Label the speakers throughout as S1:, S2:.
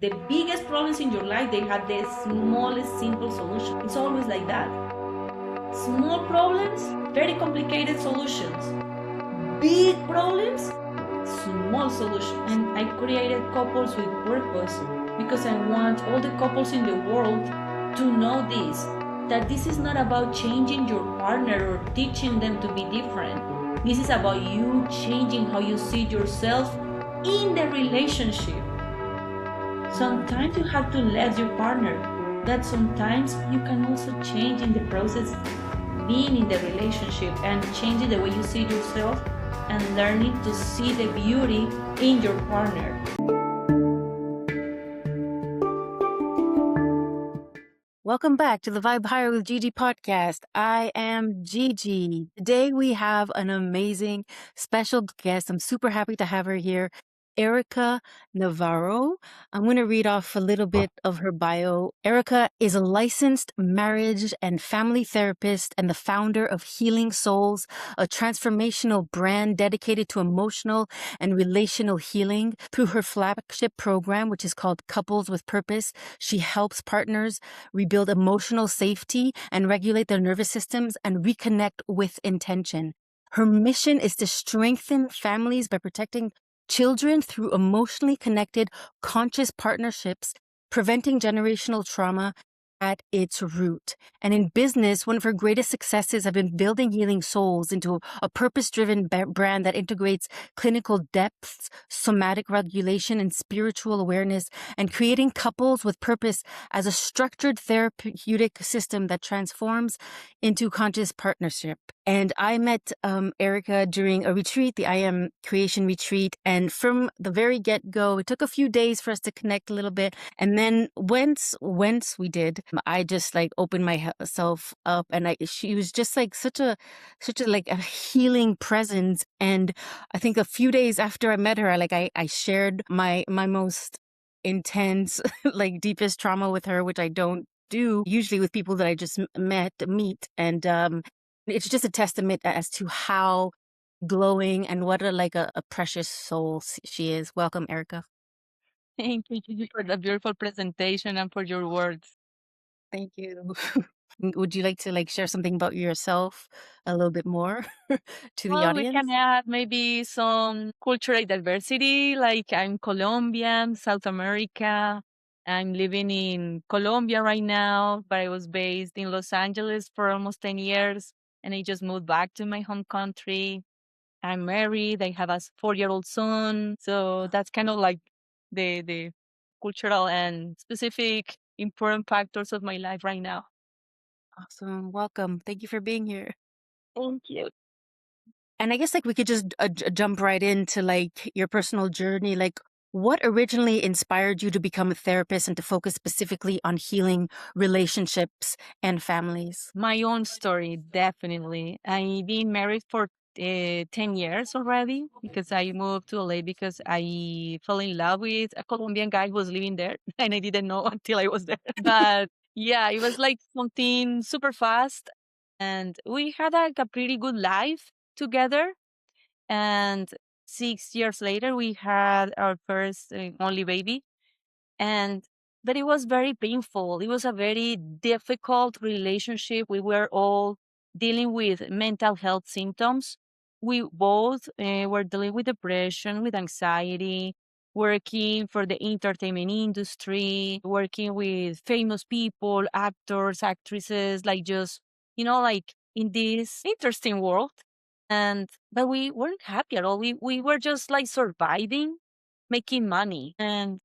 S1: The biggest problems in your life, they have the smallest simple solution. It's always like that. Small problems, very complicated solutions. Big problems, small solutions. And I created couples with purpose because I want all the couples in the world to know this, that this is not about changing your partner or teaching them to be different. This is about you changing how you see yourself in the relationship. Sometimes you have to let your partner, that sometimes you can also change in the process being in the relationship and changing the way you see yourself and learning to see the beauty in your partner.
S2: Welcome back to the Vibe Higher with Gigi podcast. I am Gigi. Today we have an amazing special guest. I'm super happy to have her here, Erika Navarro. I'm going to read off a little bit of her bio. Erika is a licensed marriage and family therapist and the founder of Healing Souls, a transformational brand dedicated to emotional and relational healing. Through her flagship program, which is called Couples with Purpose, she helps partners rebuild emotional safety and regulate their nervous systems and reconnect with intention. Her mission is to strengthen families by protecting children through emotionally connected, conscious partnerships, preventing generational trauma at its root. And in business, one of her greatest successes have been building Healing Souls into a purpose-driven brand that integrates clinical depths, somatic regulation, and spiritual awareness, and creating couples with purpose as a structured therapeutic system that transforms into conscious partnership. And I met Erika during a retreat, the I Am Creation retreat. And from the very get-go, it took a few days for us to connect a little bit. And then once we did, I just like opened myself up, and she was just like such a like a healing presence. And I think a few days after I met her, I shared my most intense, like deepest trauma with her, which I don't do usually with people that I just meet. And it's just a testament as to how glowing and what a precious soul she is. Welcome, Erika.
S3: Thank you, Gigi, for the beautiful presentation and for your words.
S2: Thank you. Would you like to like share something about yourself a little bit more to the
S3: Well, we can
S2: audience?
S3: add maybe some cultural diversity, like I'm Colombian, South America. I'm living in Colombia right now, but I was based in Los Angeles for almost 10 years, and I just moved back to my home country. I'm married. I have a 4-year-old son. So that's kind of like the cultural and specific important factors of my life right now.
S2: Awesome. Welcome. Thank you for being here.
S3: Thank you.
S2: And I guess like we could just jump right into like your personal journey. Like, what originally inspired you to become a therapist and to focus specifically on healing relationships and families?
S3: My own story, definitely. I've been married for 10 years already because I moved to LA because I fell in love with a Colombian guy who was living there and I didn't know until I was there. But yeah, it was like something super fast and we had like a pretty good life together. And 6 years later, we had our first only baby. And but it was very painful. It was a very difficult relationship. We were all dealing with mental health symptoms. We both were dealing with depression, with anxiety, working for the entertainment industry, working with famous people, actors, actresses, like just, like in this interesting world. But we weren't happy at all. We were just like surviving, making money. And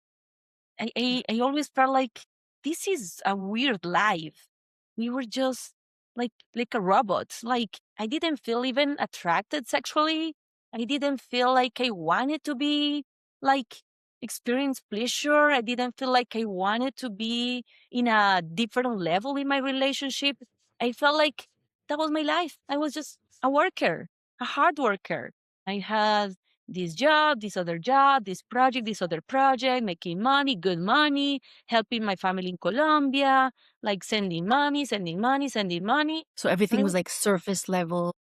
S3: I always felt like this is a weird life. We were just like a robot. Like I didn't feel even attracted sexually. I didn't feel like I wanted to be like experience pleasure. I didn't feel like I wanted to be in a different level in my relationship. I felt like that was my life. I was just a worker, a hard worker. I had this job, this other job, this project, this other project, making money, good money, helping my family in Colombia, like sending money, sending money, sending money.
S2: So everything was like surface level.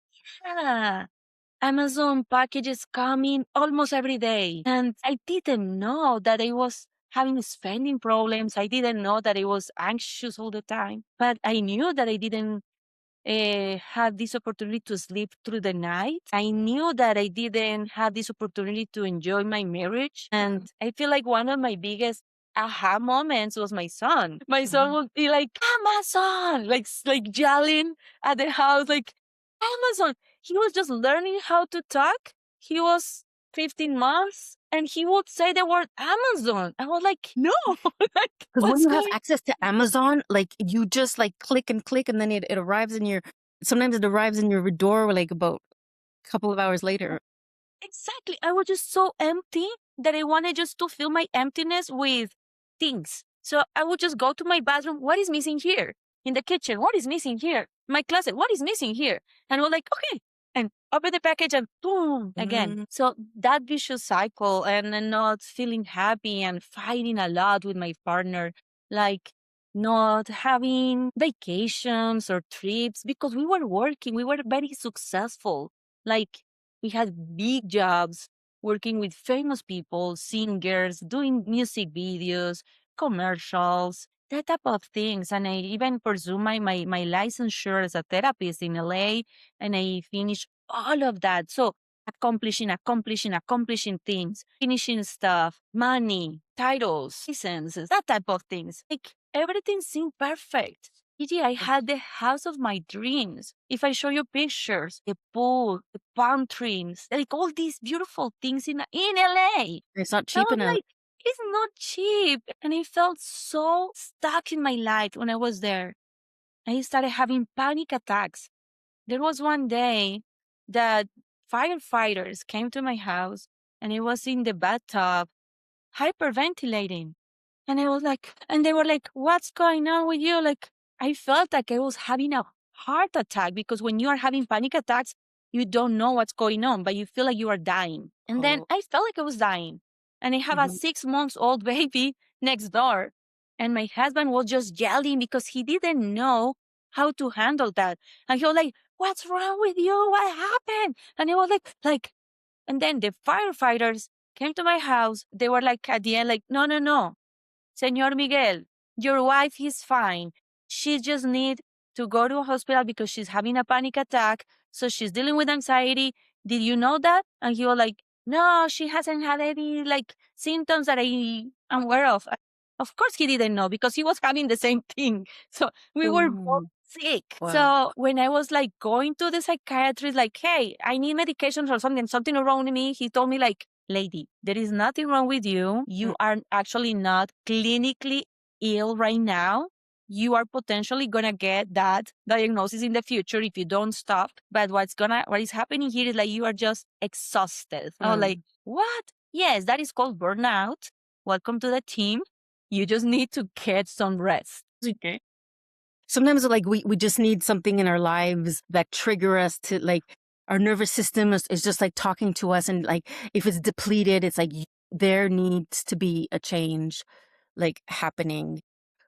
S3: Yeah. Amazon packages coming almost every day. And I didn't know that I was having spending problems. I didn't know that I was anxious all the time, but I knew that I didn't have this opportunity to sleep through the night. I knew that I didn't have this opportunity to enjoy my marriage. And I feel like one of my biggest aha moments was my son. My son would be like, Amazon, like yelling at the house, like, Amazon. He was just learning how to talk. He was 15 months and he would say the word Amazon. I was like, no, like,
S2: Because when
S3: what's
S2: you have
S3: going
S2: access to Amazon, like you just like click and then it arrives in your, sometimes it arrives in your door like about a couple of hours later.
S3: Exactly. I was just so empty that I wanted just to fill my emptiness with things. So I would just go to my bathroom. What is missing here? In the kitchen, what is missing here? My closet, what is missing here? And we're like, okay. And open the package and boom, again.
S2: Mm.
S3: So that vicious cycle and not feeling happy and fighting a lot with my partner, like not having vacations or trips because we were working, we were very successful. Like we had big jobs working with famous people, singers, doing music videos, commercials, that type of things. And I even pursued my licensure as a therapist in LA and I finished all of that. So accomplishing things, finishing stuff, money, titles, licenses, that type of things. Like everything seemed perfect. Gigi, I had the house of my dreams. If I show you pictures, the pool, the palm trees, like all these beautiful things in LA.
S2: It's not
S3: I
S2: cheap
S3: was
S2: enough.
S3: like, it's not cheap. And I felt so stuck in my life when I was there. I started having panic attacks. There was one day that firefighters came to my house and I was in the bathtub hyperventilating. And I was like, and they were like, what's going on with you? Like, I felt like I was having a heart attack because when you are having panic attacks, you don't know what's going on, but you feel like you are dying. And then
S2: Oh.
S3: I felt like I was dying. And I have a
S2: Mhm.
S3: 6 months old baby next door. And my husband was just yelling because he didn't know how to handle that. And he was like, what's wrong with you? What happened? And I was like, and then the firefighters came to my house. They were like at the end, like, no, no, no. Senor Miguel, your wife is fine. She just need to go to a hospital because she's having a panic attack. So she's dealing with anxiety. Did you know that? And he was like, no, she hasn't had any like symptoms that I am aware of. Of course he didn't know because he was having the same thing. So we were both
S2: Mm.
S3: sick.
S2: Wow.
S3: So when I was like going to the psychiatrist, like, hey, I need medications or something wrong with me, he told me like, lady, there is nothing wrong with you. You
S2: Mm.
S3: are actually not clinically ill right now. You are potentially gonna get that diagnosis in the future if you don't stop. But what is happening here is like you are just exhausted. I was like,
S2: Mm.
S3: what? Yes, that is called burnout. Welcome to the team. You just need to get some rest. Okay.
S2: Sometimes like we just need something in our lives that trigger us to like our nervous system is just like talking to us, and like if it's depleted, it's like there needs to be a change like happening.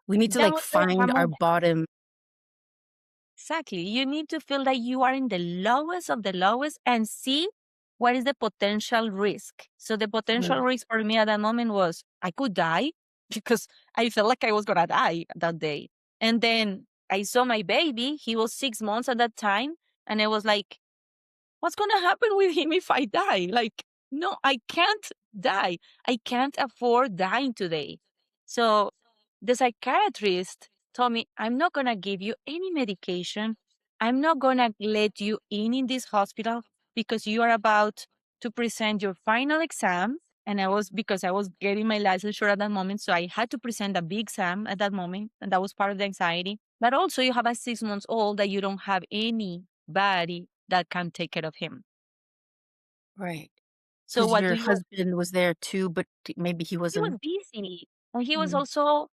S2: We need to
S3: That
S2: like
S3: was the aha
S2: find our
S3: moment.
S2: bottom.
S3: Exactly. You need to feel that you are in the lowest of the lowest and see what is the potential risk. So the potential
S2: Mm.
S3: risk for me at that moment was I could die because I felt like I was gonna die that day. And then I saw my baby. He was 6 months at that time. And I was like, what's going to happen with him if I die? Like, no, I can't die. I can't afford dying today. So the psychiatrist told me, I'm not going to give you any medication. I'm not going to let you in this hospital because you are about to present your final exam. And because I was getting my licensure at that moment. So I had to present a big exam at that moment. And that was part of the anxiety. But also, you have a 6 months old that you don't have anybody that can take care of him.
S2: Right.
S3: So
S2: Because
S3: what do
S2: your
S3: you
S2: husband was there too, but maybe he
S3: he was
S2: wasn't.
S3: busy and he was
S2: Mm.
S3: also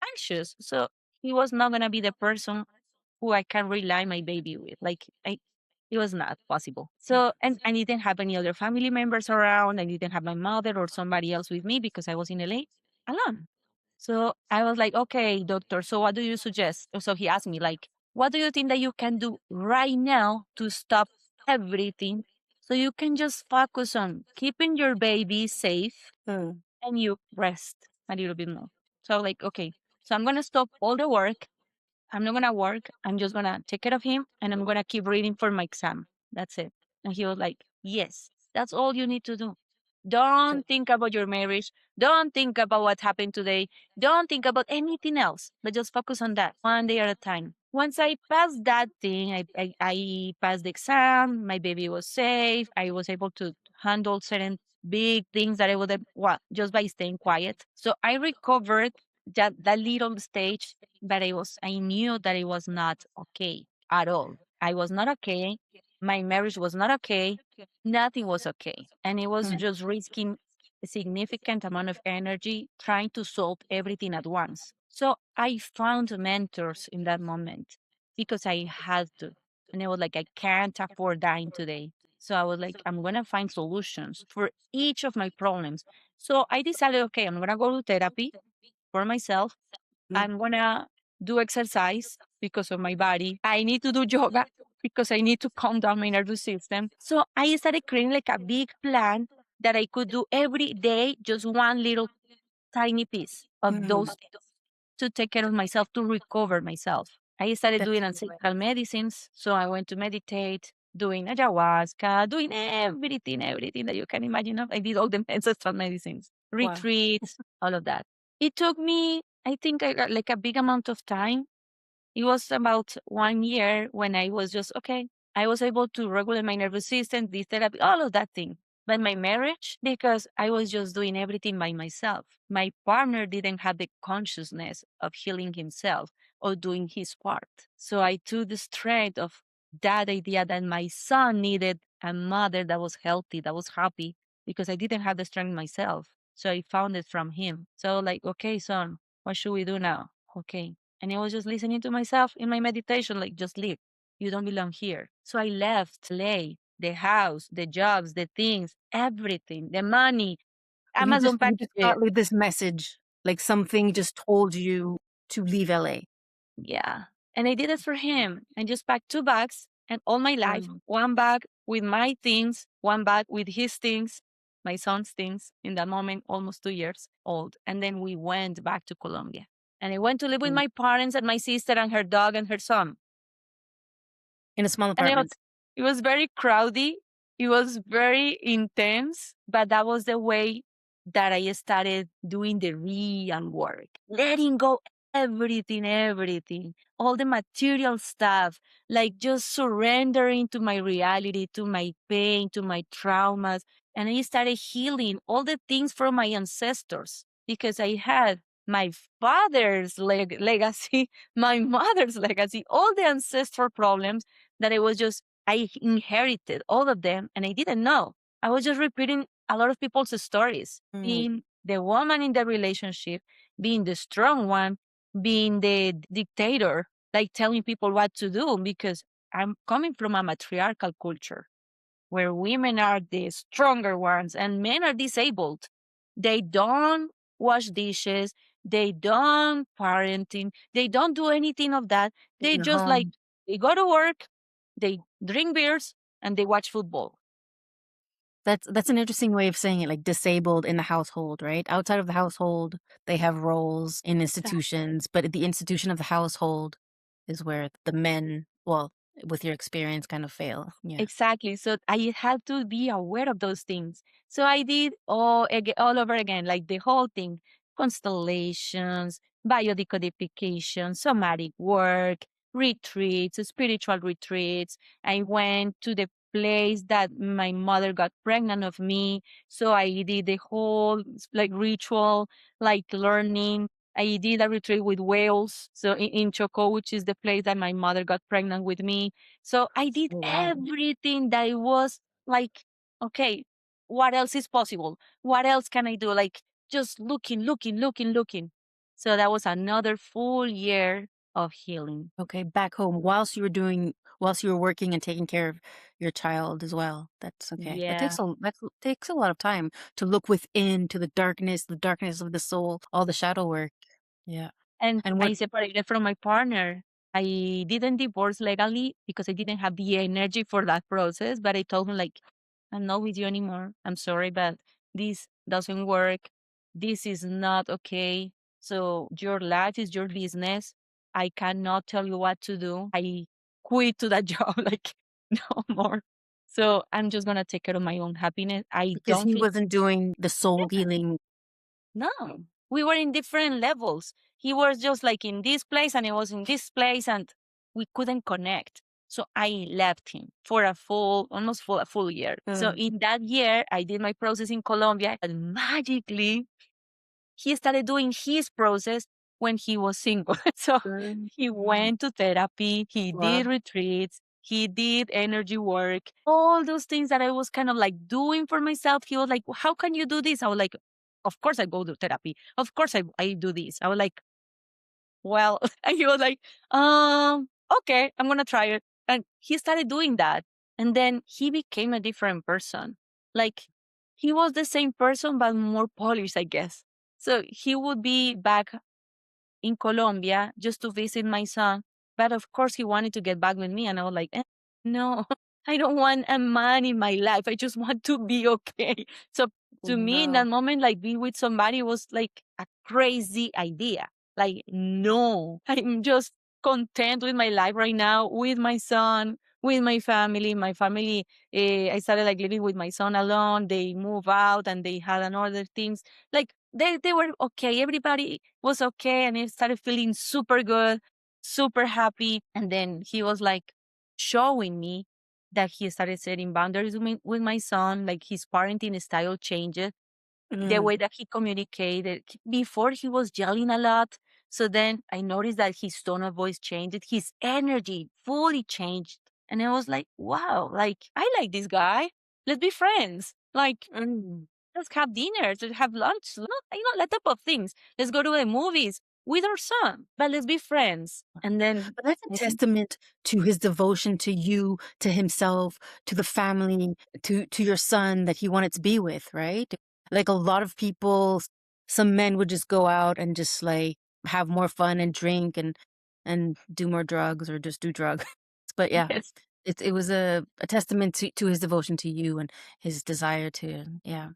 S3: anxious. So he was not gonna be the person who I can rely my baby with. It was not possible. So and I didn't have any other family members around. I didn't have my mother or somebody else with me because I was in LA alone. So I was like, okay, doctor, so what do you suggest? So he asked me, like, what do you think that you can do right now to stop everything so you can just focus on keeping your baby safe
S2: Mm.
S3: and you rest? a little bit more. So like, okay, so I'm gonna stop all the work. I'm not gonna work. I'm just gonna take care of him and I'm gonna keep reading for my exam. That's it. And he was like, yes, that's all you need to do.
S2: So,
S3: Don't think about your marriage. Don't think about what happened today. Don't think about anything else, but just focus on that one day at a time. Once I passed that thing, I passed the exam. My baby was safe. I was able to handle certain big things that I would have, well, just by staying quiet. So I recovered that little stage, but I knew that it was not okay at all. I was not okay. My marriage was not okay. Nothing was okay. And it was
S2: mm,
S3: just risking a significant amount of energy trying to solve everything at once. So I found mentors in that moment because I had to. And I was like, I can't afford dying today. So I was like, I'm going to find solutions for each of my problems. So I decided, okay, I'm going to go to therapy for myself.
S2: mm,
S3: I'm gonna do exercise because of my body. I need to do yoga because I need to calm down my nervous system. So I started creating like a big plan that I could do every day, just one little tiny piece of
S2: mm.
S3: those to take care of myself, to recover myself. I started
S2: That's
S3: doing
S2: so right.
S3: ancestral medicines. So I went to meditate, doing ayahuasca, doing everything that you can imagine of. I did all the ancestral medicines,
S2: Wow.
S3: retreats, all of that. It took me, I think, like a big amount of time. It was about 1 year when I was just okay. I was able to regulate my nervous system, this therapy, all of that thing. But my marriage, because I was just doing everything by myself. My partner didn't have the consciousness of healing himself or doing his part. So I took the strength of that idea that my son needed a mother that was healthy, that was happy, because I didn't have the strength myself. So I found it from him. So, like, okay, son, what should we do now? Okay, and I was just listening to myself in my meditation, like, just leave. You don't belong here. So I left LA, the house, the jobs, the things, everything, the money. Amazon
S2: You
S3: packed
S2: just
S3: it.
S2: got like this message, like something just told you to leave LA.
S3: Yeah. And I did it for him. I just packed 2 bags and all my life,
S2: Wow.
S3: one bag with my things, one bag with his things, my son's things in that moment, almost 2 years old. And then we went back to Colombia. And I went to live with
S2: Mm.
S3: my parents and my sister and her dog and her son.
S2: In a small
S3: And
S2: apartment.
S3: it was very crowdy. It was very intense, but that was the way that I started doing the real work, letting go everything, all the material stuff, like just surrendering to my reality, to my pain, to my traumas. And I started healing all the things from my ancestors because I had my father's legacy, my mother's legacy, all the ancestral problems that I inherited all of them and I didn't know. I was just repeating a lot of people's stories,
S2: Mm.
S3: being the woman in the relationship, being the strong one, being the dictator, like telling people what to do because I'm coming from a matriarchal culture where women are the stronger ones and men are disabled. They don't wash dishes, they don't parenting, they don't do anything of that.
S2: In
S3: They
S2: the
S3: just like
S2: home.
S3: they go to work, they drink beers, and they watch football.
S2: That's an interesting way of saying it, like disabled in the household, right? Outside of the household, they have roles in institutions, but at the institution of the household is where the men, well, with your experience, kind of fail. Yeah.
S3: Exactly. So I had to be aware of those things. So I did all over again, like the whole thing: constellations, biodecodification, somatic work, retreats, spiritual retreats. I went to the place that my mother got pregnant of me. So I did the whole like ritual, like learning. I did a retreat with whales. So in Choco, which is the place that my mother got pregnant with me, so I did
S2: Oh, wow.
S3: everything that it was like, okay, what else is possible? What else can I do? Like just looking. So that was another full year of healing.
S2: Okay, back home, whilst you were working and taking care of your child as well. That's okay.
S3: Yeah.
S2: That takes a lot of time to look within to the darkness of the soul, all the shadow work. Yeah.
S3: And
S2: And
S3: I
S2: what
S3: separated from my partner. I didn't divorce legally because I didn't have the energy for that process. But I told him like, I'm not with you anymore. I'm sorry, but this doesn't work. this is not okay. So your life is your business. I cannot tell you what to do. I quit to that job, like no more. So I'm just gonna take care of my own happiness. I
S2: Because
S3: don't
S2: he
S3: feel
S2: wasn't doing the soul healing.
S3: no. We were in different levels. He was just like in this place and I was in this place and we couldn't connect. So I left him for almost for a full year. So
S2: Mm,
S3: in that year, I did my process in Colombia and magically he started doing his process when he was single. So
S2: mm,
S3: he went to therapy, he
S2: wow.
S3: did retreats, he did energy work, all those things that I was kind of like doing for myself. He was like, how can you do this? I was like, of course I go to therapy. Of course I do this. I was like, well, and he was like, okay, I'm gonna try it. And he started doing that. And then he became a different person. Like he was the same person, but more polished, I guess. So he would be back in Colombia just to visit my son. But of course, he wanted to get back with me. And I was like, no, I don't want a man in my life. I just want to be okay. So to me, in
S2: Wow.
S3: that moment, like being with somebody was like a crazy idea. Like, no, I'm just content with my life right now, with my son, with my family. My family, I started like living with my son alone. They move out and they had another things. Like they were okay. Everybody was okay. And I started feeling super good, super happy. And then he was like showing me that he started setting boundaries with my son, like his parenting style changes the
S2: Mm,
S3: way that he communicated. Before he was yelling a lot. So then I noticed that his tone of voice changed, his energy fully changed. And I was like, wow, like I like this guy. Let's be friends. Like,
S2: mm.
S3: let's have dinner, let's have lunch, that type of things. Let's go to the movies with our son, but let's be friends. And then
S2: But that's a
S3: I think,
S2: testament to his devotion to you, to himself, to the family, to your son that he wanted to be with, right? Like a lot of people, some men would just go out and just like have more fun and drink and do more drugs or just do drugs. But yeah,
S3: yes.
S2: it was a testament to his devotion to you and his desire to, yeah,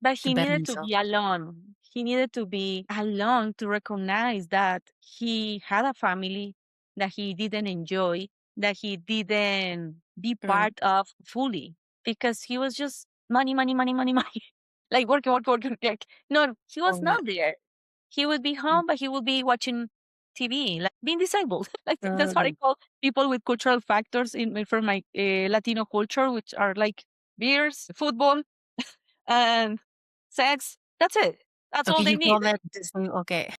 S3: But
S2: to
S3: he
S2: better
S3: needed to
S2: himself.
S3: be alone. He needed to be alone to recognize that he had a family that he didn't enjoy, that he didn't be
S2: Mm,
S3: part of fully because he was just money, money, money, money, money. Like working, working, working. Like, no, he was
S2: oh,
S3: not there. He would be
S2: mm,
S3: home, but he would be watching TV, like being disabled. Like that's what I
S2: mm.
S3: call people with cultural factors in from my Latino culture, which are like beers, football, and sex. That's it. That's all
S2: Okay,
S3: they
S2: you
S3: need.
S2: call that Disney? Okay.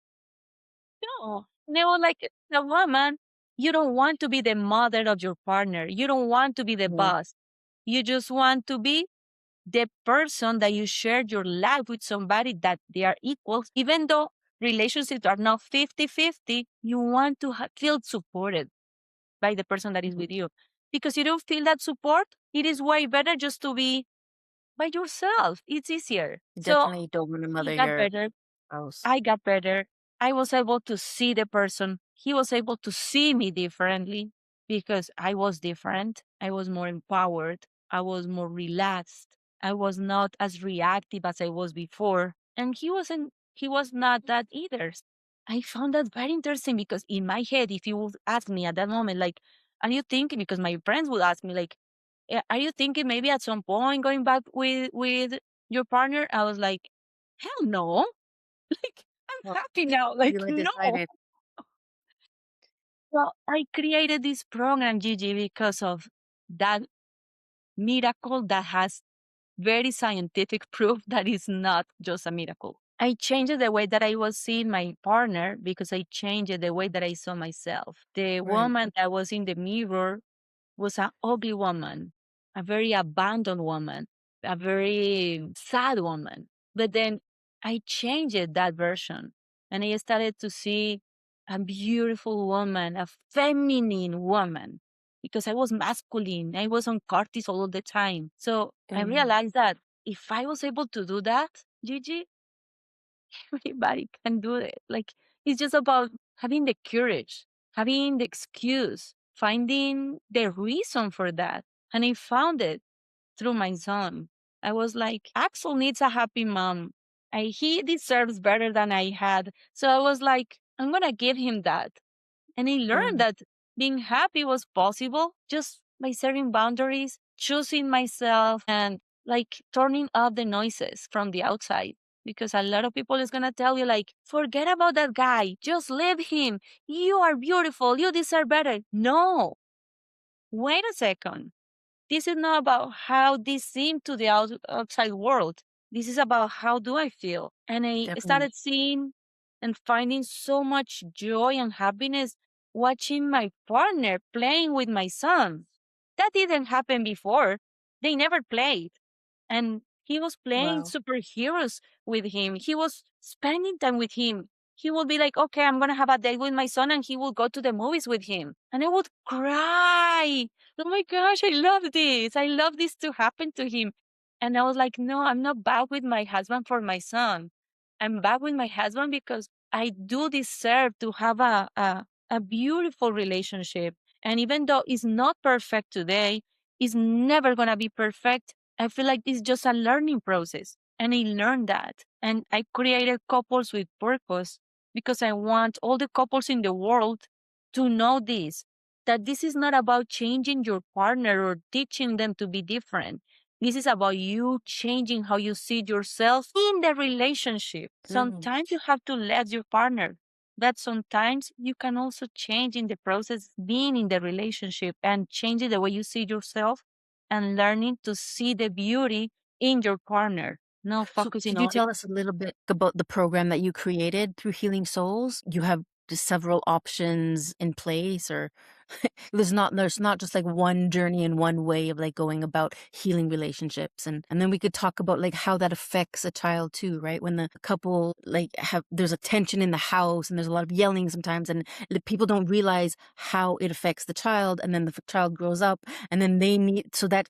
S3: No, they were like a woman. You don't want to be the mother of your partner. You don't want to be the
S2: Yeah.
S3: boss. You just want to be the person that you share your life with somebody that they are equals. Even though relationships are not 50-50, you want to feel supported by the person that is
S2: Mhm.
S3: with you. Because you don't feel that support, it is way better just to be by yourself. It's easier.
S2: You
S3: So
S2: definitely don't want to
S3: he
S2: mother
S3: got
S2: your
S3: better.
S2: house.
S3: I got better. I was able to see the person. He was able to see me differently because I was different. I was more empowered. I was more relaxed. I was not as reactive as I was before. And he was not that either. I found that very interesting because in my head, if you would ask me at that moment, like, are you thinking? Because my friends would ask me, like, are you thinking maybe at some point going back with your partner? I was like, hell no. Like, I'm
S2: Well,
S3: happy now. Like,
S2: you were
S3: no.
S2: decided.
S3: Well, I created this program, Gigi, because of that miracle that has very scientific proof that is not just a miracle. I changed the way that I was seeing my partner because I changed the way that I saw myself. The
S2: Right.
S3: woman that was in the mirror was an ugly woman, a very abandoned woman, a very sad woman. But then I changed that version and I started to see a beautiful woman, a feminine woman, because I was masculine. I was on cortisol all the time. So I
S2: Mm,
S3: realized that if I was able to do that, Gigi, everybody can do it. Like it's just about having the courage, having the excuse, finding the reason for that. And I found it through my son. I was like, Axel needs a happy mom. he deserves better than I had. So I was like, I'm gonna give him that. And I learned
S2: Mm,
S3: that being happy was possible just by setting boundaries, choosing myself, and like turning off the noises from the outside. Because a lot of people is gonna tell you like, forget about that guy, just leave him. You are beautiful, you deserve better. No, wait a second. This is not about how this seems to the outside world. This is about how do I feel. And I
S2: definitely.
S3: started seeing and finding so much joy and happiness watching my partner playing with my son. That didn't happen before. They never played. And he was playing
S2: Wow.
S3: superheroes with him. He was spending time with him. He would be like, okay, I'm going to have a date with my son, and he will go to the movies with him. And I would cry. Oh my gosh, I love this. I love this to happen to him. And I was like, no, I'm not back with my husband for my son. I'm back with my husband because I do deserve to have a beautiful relationship. And even though it's not perfect today, it's never going to be perfect. I feel like it's just a learning process. And I learned that. And I created couples with purpose because I want all the couples in the world to know this, that this is not about changing your partner or teaching them to be different. This is about you changing how you see yourself in the relationship.
S2: Mm.
S3: Sometimes you have to let your partner, but sometimes you can also change in the process being in the relationship and changing the way you see yourself and learning to see the beauty in your partner, not
S2: So
S3: focusing
S2: could you
S3: on it.
S2: tell us a little bit about the program that you created through Healing Souls? You have several options in place, or there's not just like one journey and one way of like going about healing relationships, and then we could talk about like how that affects a child too, right? When the couple like have there's a tension in the house and there's a lot of yelling sometimes, and people don't realize how it affects the child, and then the child grows up, and then they need so that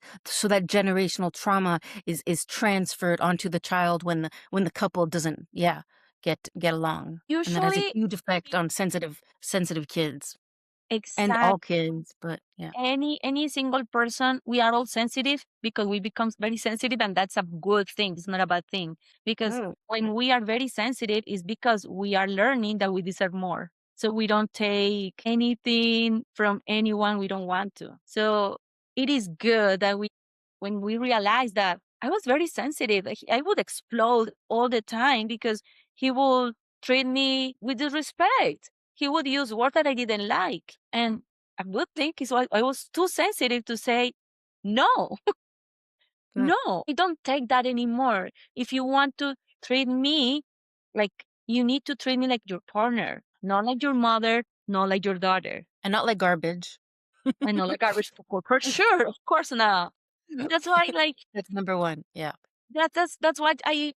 S2: generational trauma is transferred onto the child when the couple doesn't, yeah, get along, and that has a
S3: Usually,
S2: huge effect on sensitive kids and all
S3: exact
S2: kids, but yeah.
S3: any single person, we are all sensitive because we become very sensitive, and that's a good thing. It's not a bad thing because
S2: Mm.
S3: when we are very sensitive is because we are learning that we deserve more. So we don't take anything from anyone we don't want to. So it is good that we when we realize that I was very sensitive, like, I would explode all the time because he would treat me with disrespect. He would use words that I didn't like. And a good thing is I was too sensitive to say, no,
S2: Good.
S3: no, I don't take that anymore. If you want to treat me like you need to treat me like your partner, not like your mother, not like your daughter,
S2: And not like garbage.
S3: and not like garbage for sure, of course not. That's why like
S2: That's number one, yeah.
S3: that's what I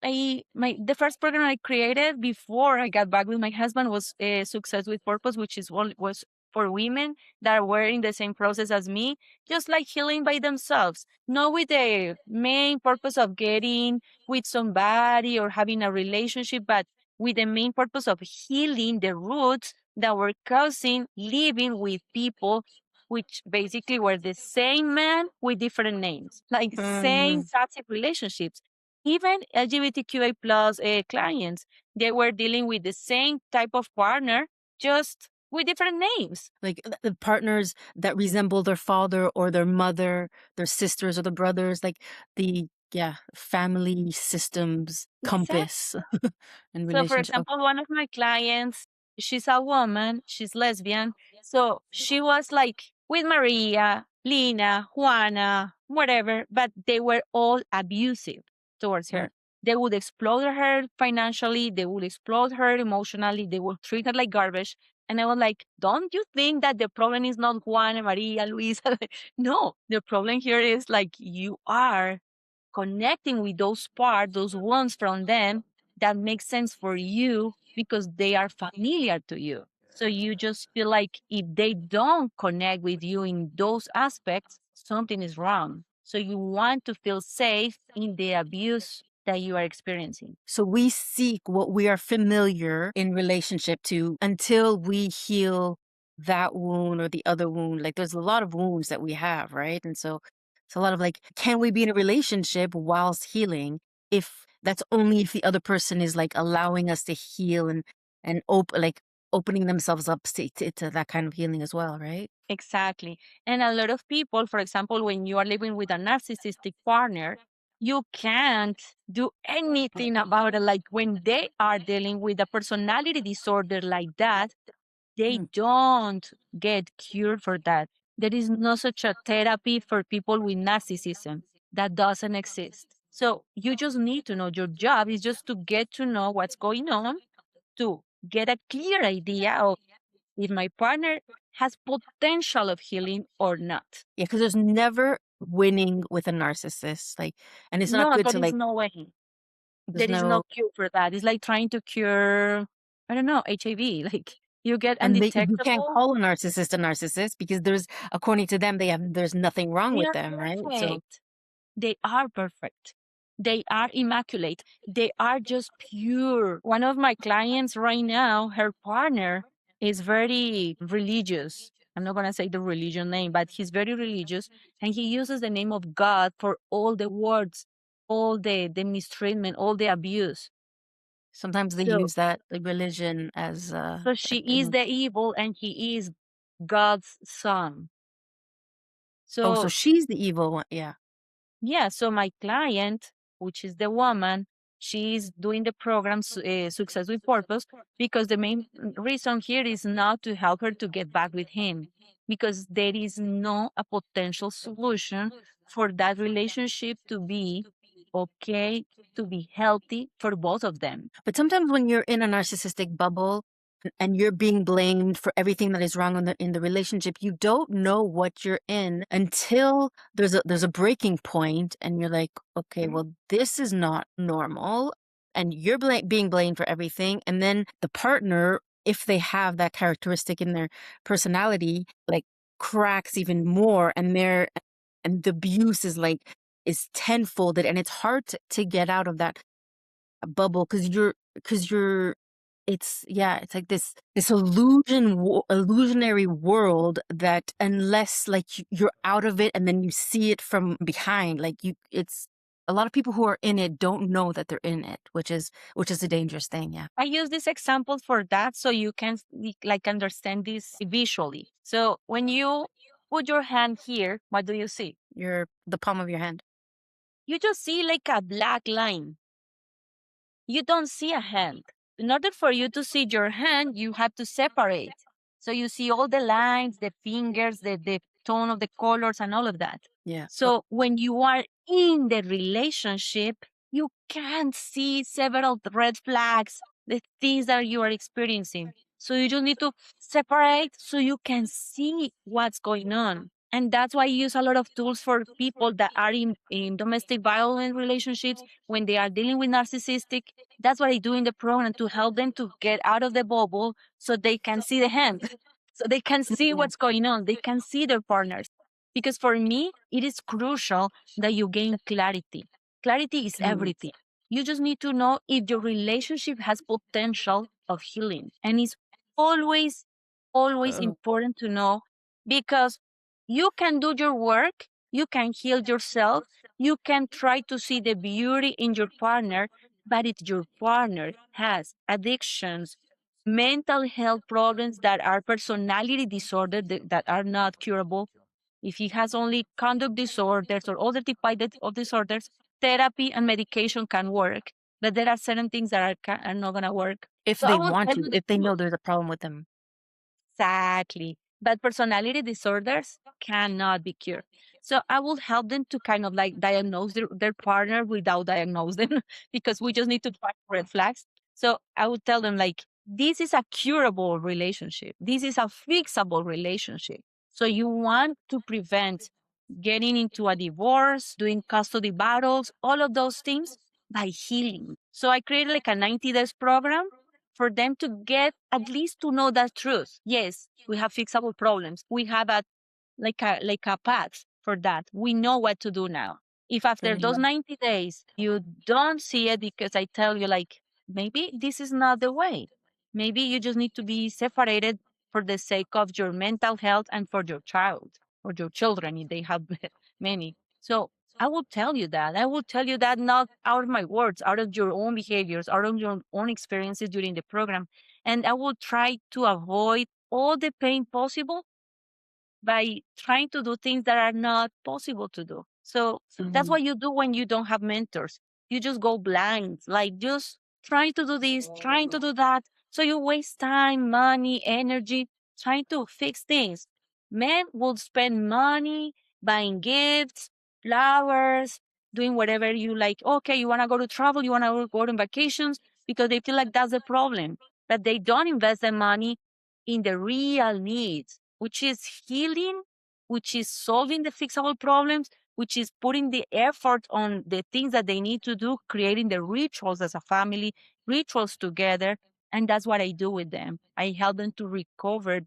S3: my the first program I created before I got back with my husband was Success with Purpose, which is one was for women that were in the same process as me, just like healing by themselves, not with the main purpose of getting with somebody or having a relationship, but with the main purpose of healing the roots that were causing living with people which basically were the same man with different names, like same
S2: Mhm.
S3: toxic relationships. Even LGBTQA plus clients, they were dealing with the same type of partner, just with different names.
S2: Like, the partners that resemble their father or their mother, their sisters or the brothers, like, yeah, family systems
S3: Exactly.
S2: compass and
S3: So, for
S2: relationship.
S3: example, one of my clients, she's a woman, she's lesbian. So she was like with Maria, Lina, Juana, whatever, but they were all abusive towards
S2: Mm.
S3: her. They would exploit her financially, they would exploit her emotionally, they would treat her like garbage. And I was like, don't you think that the problem is not Juana, Maria, Luisa? No, the problem here is like you are connecting with those parts, those wounds from them that make sense for you because they are familiar to you. So you just feel like if they don't connect with you in those aspects, something is wrong. So you want to feel safe in the abuse that you are experiencing.
S2: So we seek what we are familiar in relationship to until we heal that wound or the other wound. Like, there's a lot of wounds that we have, right? And so it's a lot of like, can we be in a relationship whilst healing if that's only if the other person is like allowing us to heal and opening themselves up to that kind of healing as well, right?
S3: Exactly. And a lot of people, for example, when you are living with a narcissistic partner, you can't do anything about it. Like when they are dealing with a personality disorder like that, they
S2: Mm.
S3: don't get cured for that. There is no such a therapy for people with narcissism. That doesn't exist. So you just need to know, your job is just to get to know what's going on, to get a clear idea of if my partner has potential of healing or not.
S2: Yeah, because there's never winning with a narcissist. Like, and it's not
S3: No,
S2: good
S3: there
S2: to
S3: is
S2: like.
S3: no way.
S2: There's
S3: There is no
S2: no,
S3: cure for that. It's like trying to cure, I don't know, HIV. Like you get
S2: and you can't
S3: undetectable.
S2: call a narcissist because there's, according to them, there's nothing wrong
S3: They
S2: with
S3: are
S2: them, right? So,
S3: perfect. They are perfect. They are immaculate. They are just pure. One of my clients right now, her partner is very religious. I'm not going to say the religion name, but he's very religious. And he uses the name of God for all the words, all the mistreatment, all the abuse.
S2: sometimes they
S3: So,
S2: use that like religion as
S3: so
S2: like
S3: she is the evil and he is God's son.
S2: oh, so
S3: So
S2: she's the evil one. Yeah.
S3: yeah, so my client, which is the woman, she's doing the program Success with Purpose because the main reason here is not to help her to get back with him because there is no a potential solution for that relationship to be okay, to be healthy for both of them.
S2: But sometimes when you're in a narcissistic bubble and you're being blamed for everything that is wrong in the relationship, you don't know what you're in until there's a breaking point and you're like, okay, well, this is not normal. And you're being blamed for everything. And then the partner, if they have that characteristic in their personality, like cracks even more and the abuse is tenfolded and it's hard to get out of that bubble because you're it's yeah it's like this illusionary world that unless like you're out of it and then you see it from behind, like you it's a lot of people who are in it don't know that they're in it, which is a dangerous thing. Yeah.
S3: I use this example for that so you can like understand this visually. So when you put your hand here, what do you see?
S2: Your the palm of your hand.
S3: You just see like a black line. You don't see a hand. In order for you to see your hand, you have to separate. So you see all the lines, the fingers, the tone of the colors, and all of that.
S2: Yeah.
S3: So when you are in the relationship, you can see several red flags, the things that you are experiencing. So you just need to separate so you can see what's going on. And that's why I use a lot of tools for people that are in domestic violent relationships when they are dealing with narcissistic. That's what I do in the program to help them to get out of the bubble so they can see the hand, so they can see
S2: Yeah.
S3: what's going on. They can see their partners. Because for me, it is crucial that you gain clarity. Clarity is
S2: Mm.
S3: everything. You just need to know if your relationship has potential of healing. And it's always, always
S2: Uh,
S3: important to know because you can do your work, you can heal yourself, you can try to see the beauty in your partner, but if your partner has addictions, mental health problems that are personality disorder that are not curable, if he has only conduct disorders or other type of disorders, therapy and medication can work, but there are certain things that are not going to work.
S2: if
S3: So I
S2: they
S3: will
S2: want
S3: tell
S2: to,
S3: you the
S2: if they
S3: truth.
S2: know there's a problem with them.
S3: Exactly. But personality disorders cannot be cured. So I will help them to kind of like diagnose their partner without diagnose them because we just need to find red flags. So I would tell them like, this is a curable relationship. This is a fixable relationship. So you want to prevent getting into a divorce, doing custody battles, all of those things by healing. So I created like a 90 days program for them to get at least to know that truth. Yes, we have fixable problems. We have a path for that. We know what to do now. If after those
S2: Mhm.
S3: 90 days you don't see it because I tell you like maybe this is not the way. Maybe you just need to be separated for the sake of your mental health and for your child or your children if they have many. So I will tell you that. I will tell you that not out of my words, out of your own behaviors, out of your own experiences during the program. And I will try to avoid all the pain possible by trying to do things that are not possible to do. So that's
S2: Mm-hmm.
S3: what you do when you don't have mentors. You just go blind, like just trying to do this, trying to do that. So you waste time, money, energy trying to fix things. Men will spend money buying gifts, flowers, doing whatever you like. Okay, you want to go to travel, you want to go on vacations because they feel like that's the problem. But they don't invest the money in the real needs, which is healing, which is solving the fixable problems, which is putting the effort on the things that they need to do, creating the rituals as a family, rituals together. And that's what I do with them. I help them to recover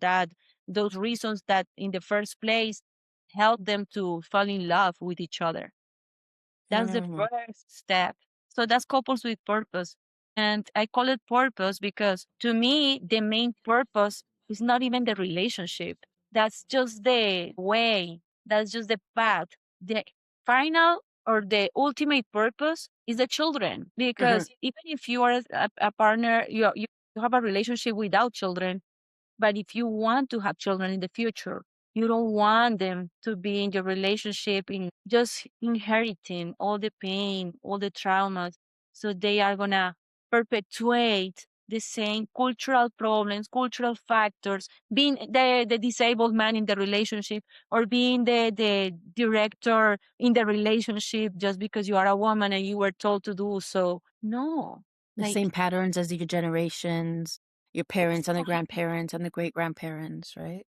S3: those reasons that in the first place help them to fall in love with each other. That's the
S2: Mm-hmm.
S3: first step. So that's couples with purpose. And I call it purpose because to me, the main purpose is not even the relationship. That's just the way, that's just the path. The final or the ultimate purpose is the children. Because even if you are a partner, you have a relationship without children, but if you want to have children in the future, you don't want them to be in your relationship in just inheriting all the pain, all the traumas. So they are gonna perpetuate the same cultural problems, cultural factors, being the disabled man in the relationship or being the director in the relationship just because you are a woman and you were told to do so. No.
S2: The
S3: Like
S2: same patterns as your generations, your parents and the
S3: exactly.
S2: grandparents and the great grandparents, right?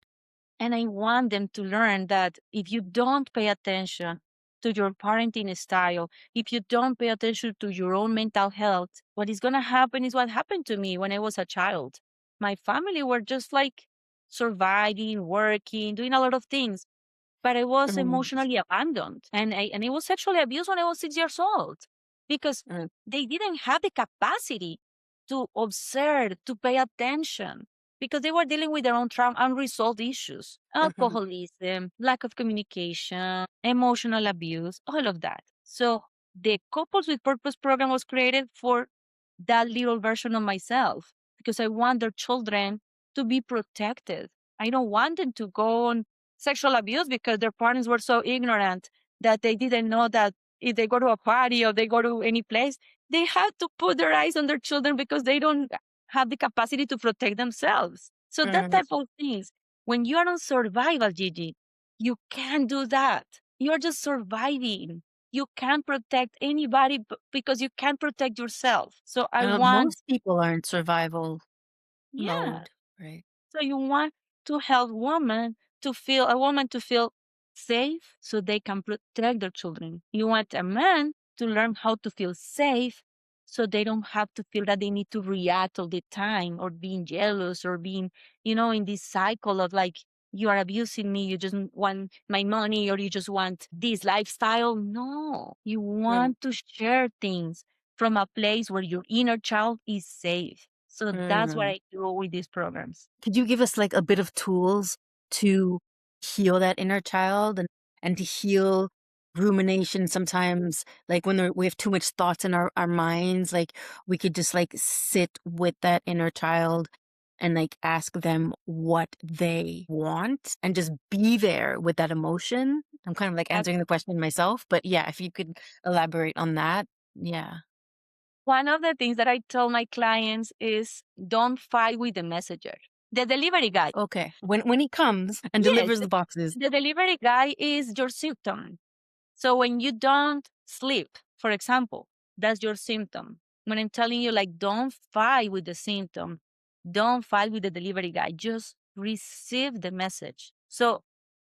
S3: And I want them to learn that if you don't pay attention to your parenting style, if you don't pay attention to your own mental health, what is going to happen is what happened to me when I was a child. My family were just like surviving, working, doing a lot of things, but I was
S2: Mm-hmm.
S3: emotionally abandoned. And I was sexually abused when I was 6 years old because they didn't have the capacity to observe, to pay attention, because they were dealing with their own trauma, unresolved issues,
S2: Mm-hmm.
S3: alcoholism, lack of communication, emotional abuse, all of that. So the Couples with Purpose program was created for that little version of myself because I want their children to be protected. I don't want them to go on sexual abuse because their parents were so ignorant that they didn't know that if they go to a party or they go to any place, they have to put their eyes on their children because they don't have the capacity to protect themselves. So that
S2: Mm-hmm.
S3: type of things. When you are on survival, Gigi, you can't do that. You're just surviving. You can't protect anybody because you can't protect yourself. So I want,
S2: Most people are in survival
S3: yeah.
S2: mode, right?
S3: So you want to help a woman to feel safe so they can protect their children. You want a man to learn how to feel safe so they don't have to feel that they need to react all the time or being jealous or being, in this cycle of like, you are abusing me, you just want my money or you just want this lifestyle. No, you want to share things from a place where your inner child is safe. So that's what
S2: Mm-hmm.
S3: I do with these programs.
S2: Could you give us like a bit of tools to heal that inner child and to heal rumination sometimes, like when we have too much thoughts in our minds, like we could just like sit with that inner child and like ask them what they want and just be there with that emotion. I'm kind of like
S3: That's
S2: answering the question myself, but yeah, if you could elaborate on that. Yeah.
S3: one of the things that I tell my clients is don't fight with the messenger. The delivery guy.
S2: Okay. When he comes and
S3: Yes,
S2: delivers the boxes.
S3: the delivery guy is your symptom. So when you don't sleep, for example, that's your symptom. When I'm telling you, like, don't fight with the symptom, don't fight with the delivery guy, just receive the message. So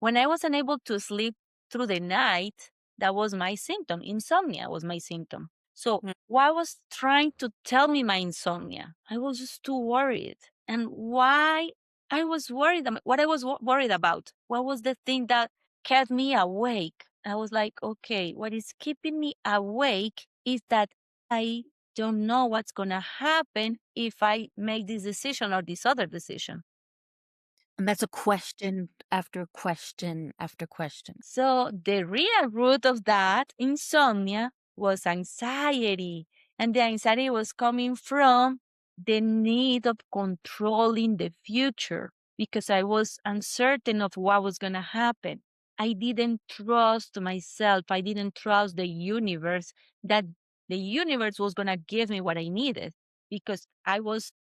S3: when I wasn't able to sleep through the night, that was my symptom. Insomnia was my symptom. So what was trying to tell me my insomnia? I was just too worried. And why I was worried, what I was worried about, what was the thing that kept me awake? I was like, okay, what is keeping me awake is that I don't know what's going to happen if I make this decision or this other decision.
S2: And that's a question after question after question.
S3: So the real root of that insomnia was anxiety. And the anxiety was coming from the need of controlling the future because I was uncertain of what was going to happen. I didn't trust myself. I didn't trust the universe that the universe was going to give me what I needed because I was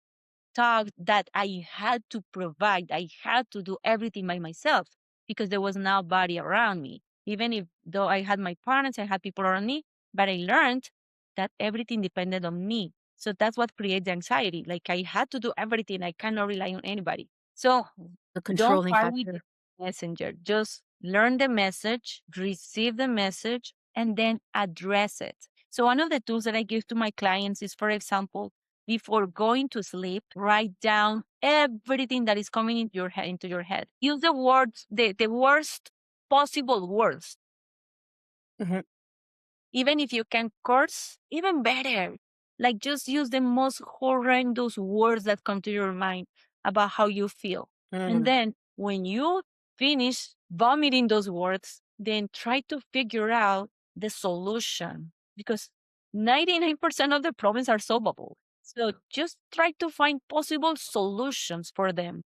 S3: taught that I had to provide, I had to do everything by myself because there was nobody around me. Even if though I had my parents, I had people around me, but I learned that everything depended on me. So that's what creates anxiety. Like I had to do everything. I cannot rely on anybody. So
S2: The
S3: don't
S2: controlling
S3: fight with the
S2: factor.
S3: messenger. Just learn the message, receive the message, and then address it. So one of the tools that I give to my clients is, for example, before going to sleep, write down everything that is coming into your head. Use the words, the worst possible words.
S2: Mhm.
S3: Even if you can curse, even better. Like just use the most horrendous words that come to your mind about how you feel. And
S2: Mm.
S3: then when you finish vomiting those words, then try to figure out the solution because 99% of the problems are solvable. So just try to find possible solutions for them.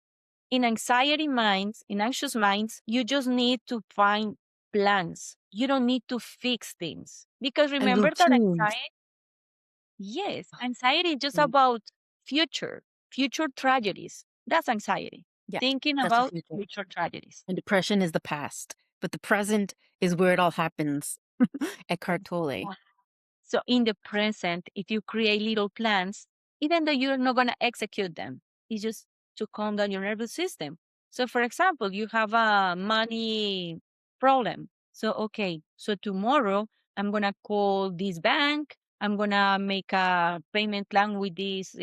S3: In anxiety minds, in anxious minds, you just need to find plans. You don't need to fix things. Because
S2: And
S3: remember that
S2: routines.
S3: yes, anxiety is just
S2: Mm.
S3: about future tragedies. That's anxiety.
S2: Yeah,
S3: Thinking
S2: that's the
S3: about
S2: future.
S3: future tragedies.
S2: And depression is the past, but the present is where it all happens. Eckhart Tolle.
S3: So in the present, if you create little plans, even though you're not going to execute them, it's just to calm down your nervous system. So for example, you have a money problem. So, okay, so tomorrow I'm going to call this bank. I'm going to make a payment plan with this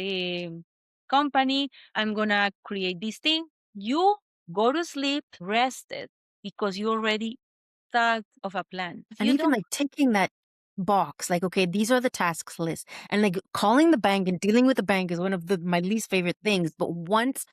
S3: company. I'm going to create this thing. You go to sleep rested because you already thought of a plan. If
S2: And
S3: you
S2: even
S3: don't,
S2: like ticking that box, like, okay, these are the tasks list. And like calling the bank and dealing with the bank is one of my least favorite things. But once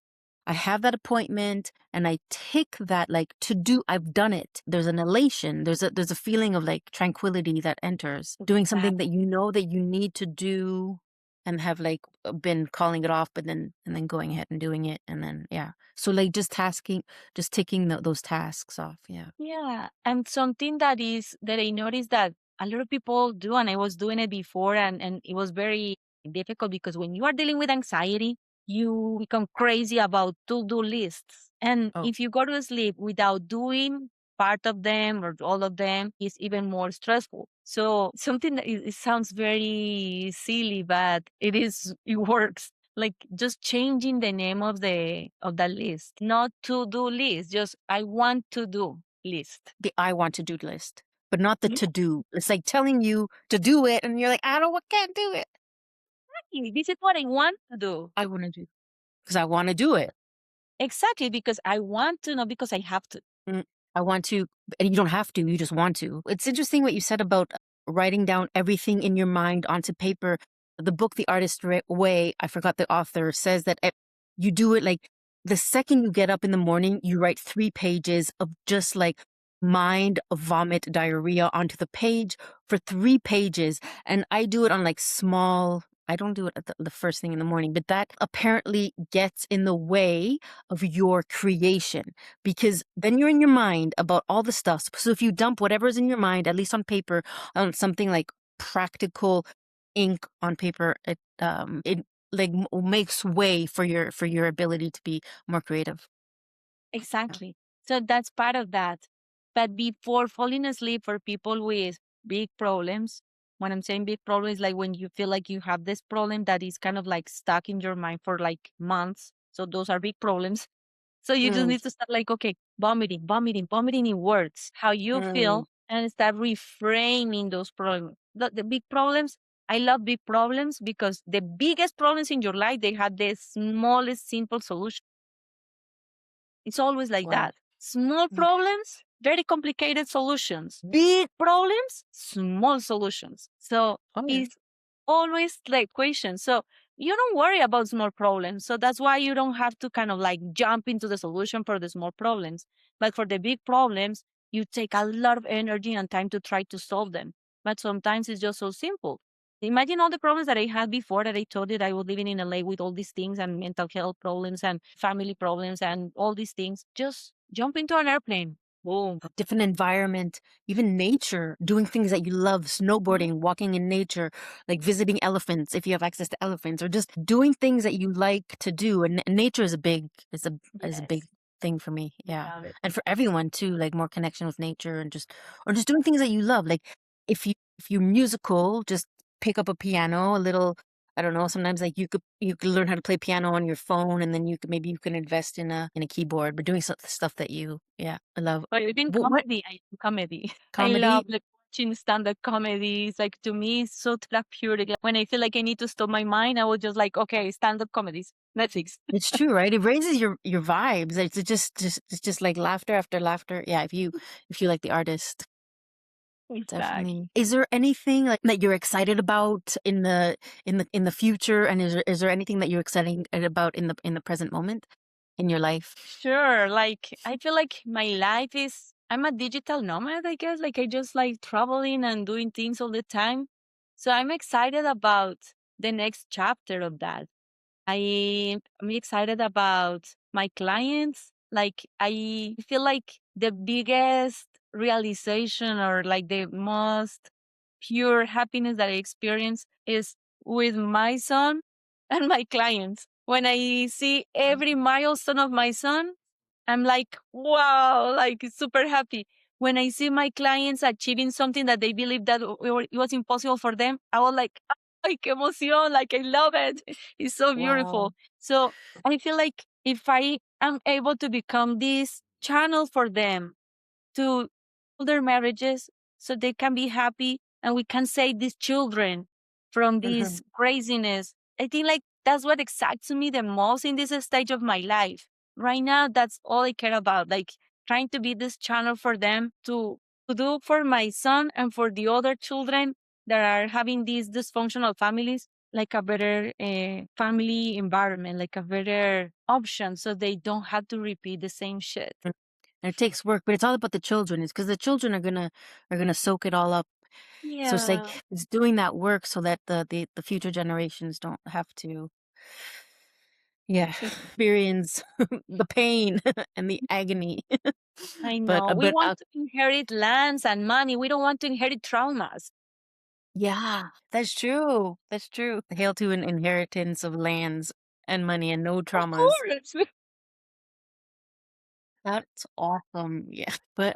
S2: I have that appointment and I tick that like to do, I've done it. There's an elation. There's a feeling of like tranquility that enters. Doing something that you know that you need to do and have like been calling it off, but then and then going ahead and doing it. And then yeah. So like just ticking those tasks off. Yeah.
S3: yeah, and something that I noticed that a lot of people do, and I was doing it before, and it was very difficult because when you are dealing with anxiety, you become crazy about to-do lists. And
S2: Oh,
S3: if you go to sleep without doing part of them or all of them, it's even more stressful. So something that it sounds very silly, but it works like just changing the name of the list, not to do list, just I want to do list.
S2: the I want to do list, but not the
S3: Yeah,
S2: to do. It's like telling you to do it, and you're like, can't do it.
S3: exactly. This is what I want to do.
S2: I want to do because I want to do it.
S3: Exactly because I want to, not because I have to.
S2: Mm, I want to, and you don't have to, you just want to. It's interesting what you said about writing down everything in your mind onto paper. The book, The Way, I forgot the author, says that you do it like the second you get up in the morning, you write 3 pages of just like mind vomit diarrhea onto the page for 3 pages. And I do it on like small, I don't do it at the first thing in the morning, but that apparently gets in the way of your creation because then you're in your mind about all the stuff. So if you dump whatever's in your mind, at least on paper, on something like practical ink on paper, it like makes way for your ability to be more creative. Yeah.
S3: Exactly. So that's part of that. But before falling asleep for people with big problems, when I'm saying big problems, like when you feel like you have this problem that is kind of like stuck in your mind for like months. So those are big problems. So you just
S2: Mm,
S3: need to start like, okay, vomiting in words, how you
S2: mm.
S3: feel, and start reframing those problems. The big problems, I love big problems because the biggest problems in your life, they had the smallest simple solution. It's always like
S2: Wow.
S3: that. Small
S2: Mm.
S3: problems, very complicated solutions. Big problems, small solutions. So
S2: Oh yeah.
S3: it's always the equation. So you don't worry about small problems. So that's why you don't have to kind of like jump into the solution for the small problems. But for the big problems, you take a lot of energy and time to try to solve them. But sometimes it's just so simple. Imagine all the problems that I had before that I told you that I was living in LA with all these things and mental health problems and family problems and all these things. Just jump into an airplane. Boom.
S2: Different environment, even nature, doing things that you love, snowboarding, walking in nature, like visiting elephants if you have access to elephants, or just doing things that you like to do. And nature is a big is a big
S3: Yes.
S2: thing for me. Yeah.
S3: Love it.
S2: And for everyone too, like more connection with nature and just doing things that you love. Like if you're musical, just pick up a piano, a little, I don't know, sometimes like you could learn how to play piano on your phone, and then maybe you can invest in a keyboard, but doing stuff that yeah, I love.
S3: But even
S2: What
S3: comedy, I do comedy. I
S2: comedy?
S3: love like watching stand-up comedies. Like to me, it's so therapeutic. Like, when I feel like I need to stop my mind, I will just like, okay, stand-up comedies, Netflix.
S2: It's true, right? It raises your vibes. It's just like laughter after laughter. Yeah, if you like the artist,
S3: Exactly.
S2: definitely. Is there anything like that you're excited about in the future? And is there anything that you're excited about in the present moment in your life?
S3: Sure. Like I feel like my life is I'm a digital nomad, I guess. Like I just like traveling and doing things all the time. So I'm excited about the next chapter of that. I'm excited about my clients. Like I feel like the biggest realization or like the most pure happiness that I experience is with my son and my clients. When I see every milestone of my son, I'm like, wow, like super happy. When I see my clients achieving something that they believe that it was impossible for them, I was like emoción, like I love it. It's so
S2: Wow.
S3: beautiful. So I feel like if I am able to become this channel for them to their marriages so they can be happy and we can save these children from this
S2: Mhm.
S3: craziness. I think like that's what excites me the most in this stage of my life. Right now, that's all I care about. Like trying to be this channel for them to do for my son and for the other children that are having these dysfunctional families, like a better family environment, like a better option so they don't have to repeat the same shit.
S2: And it takes work, but it's all about the children. It's because the children are gonna soak it all up. So it's
S3: Yeah.
S2: like it's doing that work so that the future generations don't have to, yeah, experience the pain and the agony.
S3: I
S2: But
S3: know. We
S2: but
S3: want to inherit lands and money. We don't want to inherit traumas.
S2: yeah, that's true. That's true. Hail to an inheritance of lands and money and no
S3: Of
S2: traumas.
S3: course.
S2: That's awesome. Yeah. But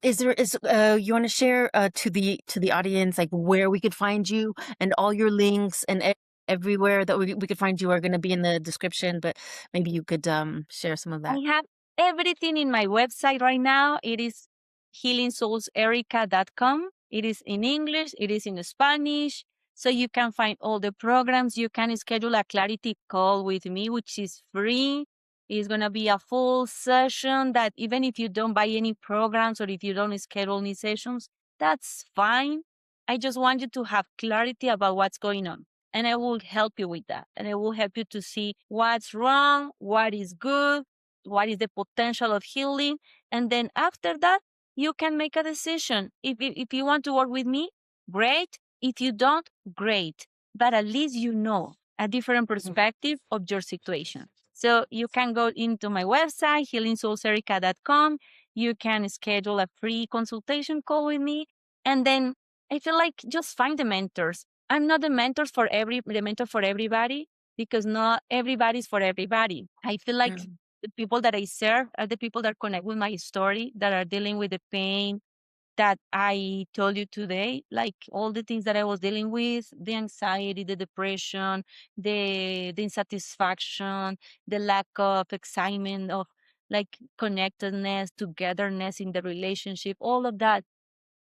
S2: is you want to share to the audience like where we could find you, and all your links and everywhere that we could find you are going to be in the description, but maybe you could share some of
S3: I
S2: that.
S3: have everything in my website right now. It is healingsoulserika.com. It is in English, it is in Spanish. So you can find all the programs. You can schedule a clarity call with me, which is free. It's going to be a full session that even if you don't buy any programs or if you don't schedule any sessions, that's fine. I just want you to have clarity about what's going on. And I will help you with that. And I will help you to see what's wrong, what is good, what is the potential of healing. And then after that, you can make a decision. If you want to work with me, great. If you don't, great. But at least you know a different perspective of your situation. So you can go into my website, healingsoulserika.com. You can schedule a free consultation call with me. And then I feel like just find the mentors. I'm not the mentor for everybody because not everybody's for everybody. I feel like
S2: Mm.
S3: the people that I serve are the people that connect with my story, that are dealing with the pain that I told you today, like all the things that I was dealing with, the anxiety, the depression, the insatisfaction, the lack of excitement of like connectedness, togetherness in the relationship, all of that.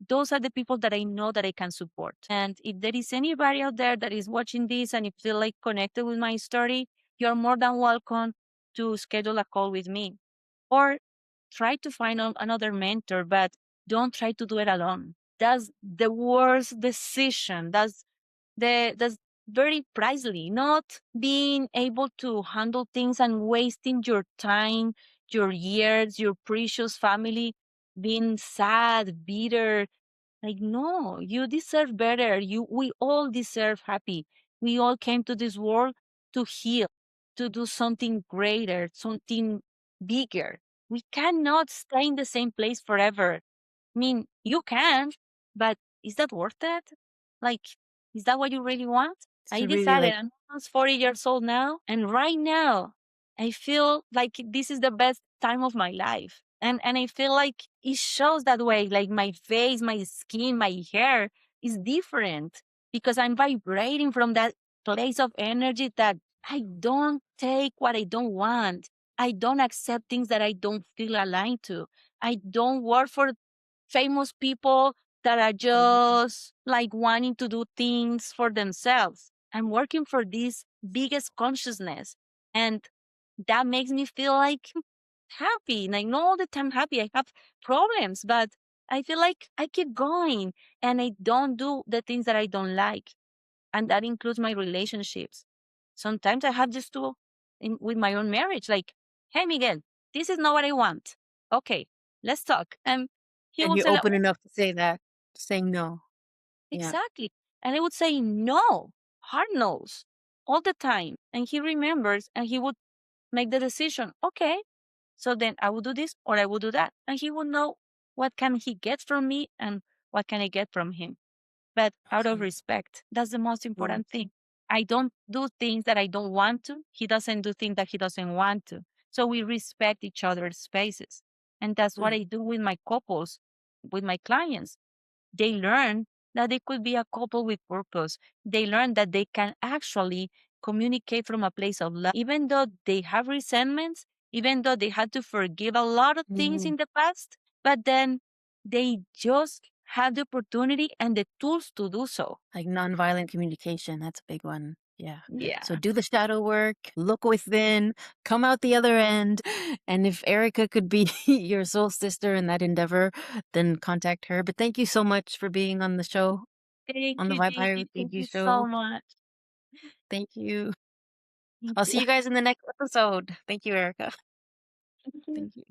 S3: Those are the people that I know that I can support. And if there is anybody out there that is watching this and you feel like connected with my story, you're more than welcome to schedule a call with me or try to find another mentor, but don't try to do it alone. That's the worst decision. That's very pricely, not being able to handle things and wasting your time, your years, your precious family, being sad, bitter. Like, no, you deserve better. We all deserve happy. We all came to this world to heal, to do something greater, something bigger. We cannot stay in the same place forever. I mean, you can, but is that worth it? Like, is that what you really want? I
S2: To really
S3: decided
S2: like,
S3: I'm almost 40 years old now, and right now I feel like this is the best time of my life. And I feel like it shows that way. Like my face, my skin, my hair is different because I'm vibrating from that place of energy that I don't take what I don't want. I don't accept things that I don't feel aligned to. I don't work for famous people that are just like wanting to do things for themselves. I'm working for this biggest consciousness. And that makes me feel like happy. Like not all the time happy. I have problems, but I feel like I keep going and I don't do the things that I don't like. And that includes my relationships. Sometimes I have just to with my own marriage, like, hey Miguel, this is not what I want. Okay, let's talk. And he
S2: and
S3: would
S2: you're
S3: say, like,
S2: open enough to say that, saying no. Yeah.
S3: exactly. And I would say no, hard no's all the time. And he remembers and he would make the decision. Okay, so then I will do this or I will do that. And he will know what can he get from me and what can I get from him. But out of
S2: Awesome.
S3: respect, that's the most
S2: Yes.
S3: important thing. I don't do things that I don't want to. He doesn't do things that he doesn't want to. So we respect each other's spaces. And that's what
S2: Mm.
S3: I do with my couples, with my clients. They learn that they could be a couple with purpose. They learn that they can actually communicate from a place of love, even though they have resentments, even though they had to forgive a lot of things
S2: Mhm.
S3: in the past, but then they just have the opportunity and the tools to do so.
S2: Like nonviolent communication, that's a big one. Yeah. So
S3: Yeah.
S2: do the shadow work, look within, come out the other end. And if Erica could be your soul sister in that endeavor, then contact her. But thank you so much for being on the show,
S3: Thank
S2: on the
S3: you,
S2: Vibe Higher
S3: Gigi.
S2: with
S3: Thank
S2: Gigi
S3: you so
S2: show.
S3: much.
S2: Thank you.
S3: Thank
S2: I'll
S3: you.
S2: see you guys in the next episode. Thank you, Erica.
S3: Thank you.
S2: Thank you.